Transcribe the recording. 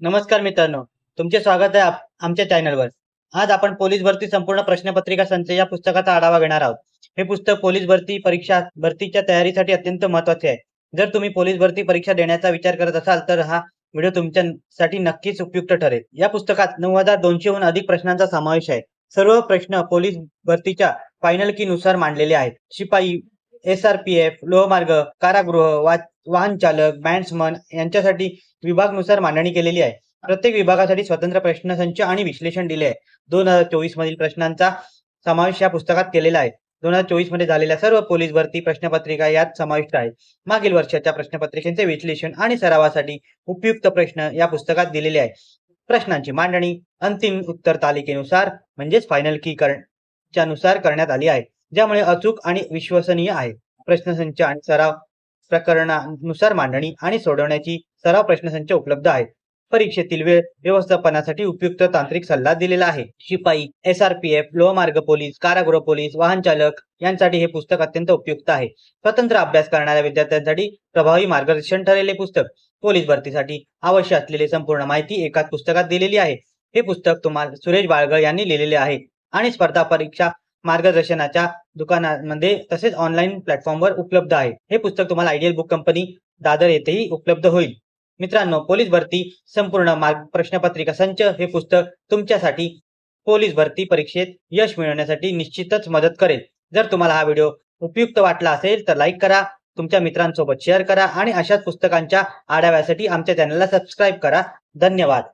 नमस्कार मित्रांनो, तुमचे स्वागत आहे आमच्या चॅनलवर. आज आपण पोलीस भरती संपूर्ण प्रश्नपत्रिका संच या पुस्तकाचा आढावा घेणार आहोत. हे पुस्तक पोलीस भरतीच्या तयारीसाठी अत्यंत महत्त्वाचे आहे. जर तुम्ही पोलीस भरती परीक्षा देण्याचा विचार करत असाल तर हा व्हिडिओ तुमच्यासाठी नक्कीच उपयुक्त ठरेल. या पुस्तकात 9,200 हून अधिक प्रश्नांचा समावेश आहे. सर्व प्रश्न पोलीस भरतीच्या फायनल की नुसार मांडलेले आहेत. शिपाई, SRPF, लोहमार्ग, कारागृह, वाहन चालक, बॅट्समन यांच्यासाठी विभागानुसार मांडणी केलेली आहे. प्रत्येक विभागासाठी स्वतंत्र प्रश्नसंच आणि विश्लेषण दिले आहे. 2024 मधील प्रश्नांचा समावेश या पुस्तकात केलेला आहे. 2024 मध्ये झालेल्या सर्व पोलीस भरती प्रश्नपत्रिका यात समाविष्ट आहेत. मागील वर्षाच्या प्रश्नपत्रिकेचे विश्लेषण आणि सरावासाठी उपयुक्त प्रश्न या पुस्तकात दिलेले आहे. प्रश्नांची मांडणी अंतिम उत्तर तालिकेनुसार म्हणजेच फायनल की च्या नुसार करण्यात आली आहे, ज्यामुळे अचूक आणि विश्वसनीय आहे. प्रश्नसंच आणि सराव प्रकरणानुसार मांडणी आणि सोडवण्याची सराव प्रश्नसंच उपलब्ध आहेत. परीक्षेतील वेळ व्यवस्थापनासाठी उपयुक्त तांत्रिक सल्ला दिलेला आहे. शिपाई, SRPF, लोहमार्ग पोलीस, कारागृह पोलीस, वाहन चालक यांसाठी हे पुस्तक अत्यंत उपयुक्त आहे. स्वतंत्र अभ्यास करणाऱ्या विद्यार्थ्यांसाठी प्रभावी मार्गदर्शन ठरेल हे पुस्तक. पोलीस भरतीसाठी आवश्यक असलेली संपूर्ण माहिती एकाच पुस्तकात दिलेली आहे. हे पुस्तक तुम्हाला सुरेश बाळगळ यांनी लिहिलेले आहे आणि स्पर्धा परीक्षा मार्गदर्शनाच्या दुकानांमध्ये तसेच ऑनलाईन प्लॅटफॉर्मवर उपलब्ध आहे. हे पुस्तक तुम्हाला आयडियल बुक कंपनी दादर येथेही उपलब्ध होईल. मित्रांनो, पोलीस भरती संपूर्ण प्रश्नपत्रिका संच हे पुस्तक तुमच्यासाठी पोलीस भरती परीक्षेत यश मिळवण्यासाठी निश्चितच मदत करेल. जर तुम्हाला हा व्हिडिओ उपयुक्त वाटला असेल तर लाईक करा, तुमच्या मित्रांसोबत शेअर करा आणि अशाच पुस्तकांच्या आढाव्यासाठी आमच्या चॅनलला सबस्क्राईब करा. धन्यवाद.